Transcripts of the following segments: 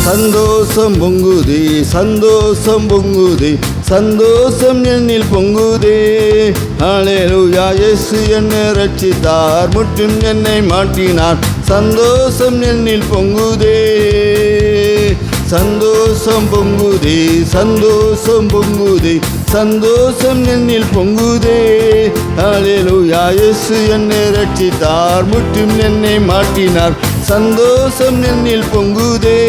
சந்தோஷம் பொங்குதே, சந்தோஷம் பொங்குதே, சந்தோஷம் என்னில் பொங்குதே. ஹல்லேலூயா, இயேசு என்னை ரட்சித்தார், முற்றும் என்னை மாற்றினார். சந்தோஷம் என்னில் பொங்குதே, சந்தோஷம் பொங்குதே, சந்தோஷம் பொங்குதே, சந்தோஷம் என்னில் பொங்குதே. ஹல்லேலூயா, இயேசு என்னை ரட்சித்தார், முற்றும் என்னை மாற்றினார். சந்தோஷம் என்னில் பொங்குதே.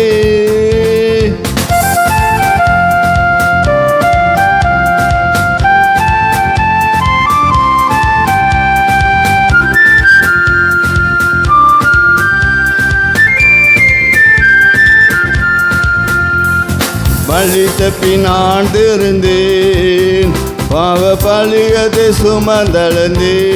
வழி தப்பி நான் திருந்தேன், பாவ பழியதை சுமந்தளந்தேன்.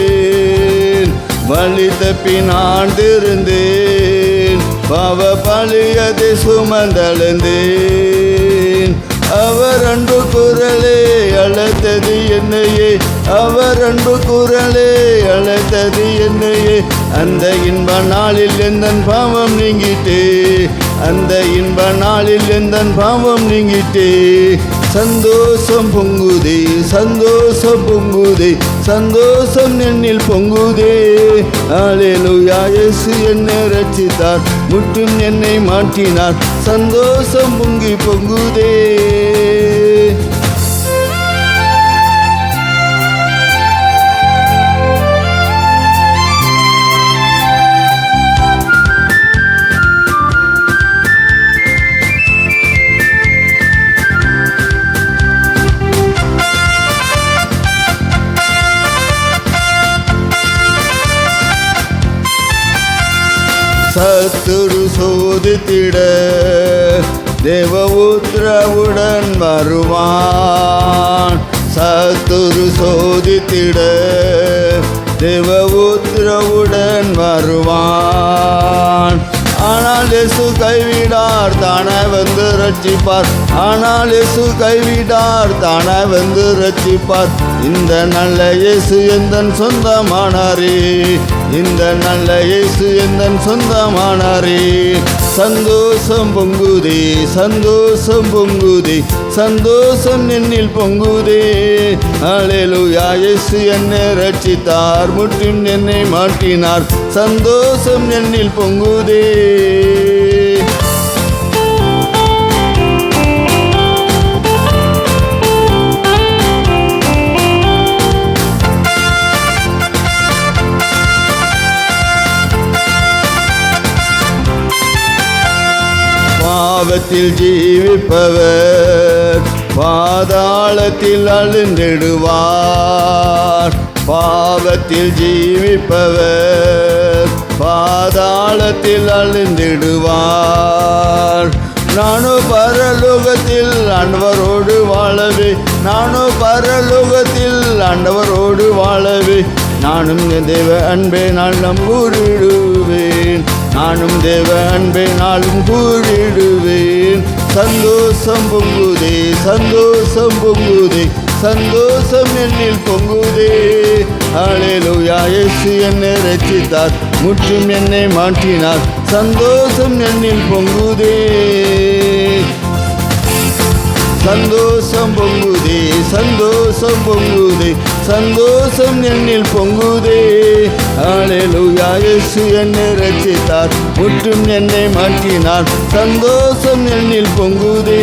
வழி தப்பி நான் திருந்தேன், பாவ பழியதை சுமந்தளந்தேன். அவர் அன்பு குரலே அழைத்தது என்னையே, அவர் அன்பு குரலே அழைத்தது என்னையே. அந்த இன்ப நாளில் எந்தன் பாவம் நீங்கிட்டே, அந்த இன்ப நாளில் எந்தன் பாவம் நீங்கிட்டே. சந்தோஷம் பொங்குதே, சந்தோஷம் பொங்குதே, சந்தோஷம் என்னில் பொங்குதே. ஹல்லேலூயா, இயேசு என்னை ரட்சித்தார், முற்றும் என்னை மாற்றினார். சந்தோஷம் பொங்கி பொங்குதே. சத்துரு சோதித்திட தேவ உத்தரவுடன் வருவான். சத்துரு சோதித்திட தேவ உத்தரவுடன் வருவான். ஆனால் இயேசு கைவிடார், தானே வந்து ரட்சிப்பார். ஆனால் இயேசு கைவிடார், தானே வந்து ரட்சிப்பார். இந்த நல்ல இயேசு எந்தன் சொந்தமானாரே, இந்த நல்ல இயேசு எந்தன் சொந்தமானாரே. சந்தோஷம் பொங்குதே, சந்தோஷம் பொங்குதே, சந்தோஷம் என்னில் பொங்குதே. ஹல்லேலூயா, இயேசு என்னை ரட்சித்தார், முற்றும் என்னை மாற்றினார். சந்தோஷம் என்னில் பொங்குதே. பாவத்தில் ஜீவிப்பவர் பாதாளத்தில் அழுந்திடுவார். பாவத்தில் ஜீவிப்பவர் பாதாளத்தில் அழுந்திடுவார். நானோ பரலோகத்தில் ஆண்டவரோடு வாழவே, நானோ பரலோகத்தில் ஆண்டவரோடு வாழவே. நானும் தேவ அன்பே நாளும் கூறிடுவேன், நானும் தேவ அன்பே நாளும் கூறிடுவேன். சந்தோஷம் பொங்குதே, சந்தோஷம் பொங்குதே, சந்தோஷம் என்னில் பொங்குதே. ஹல்லேலூயா, இயேசு என்னை ரட்சித்தார், முற்றும் என்னை மாற்றினார். சந்தோஷம் என்னில் பொங்குதே. சந்தோஷம் பொங்குதே, சந்தோஷம் பொங்குதே, சந்தோஷம் என்னில் பொங்குதே. ஹல்லேலூயா, இயேசு என்னை ரட்சித்தார், முற்றும் என்னை மாற்றினார். சந்தோஷம் என்னில் பொங்குதே.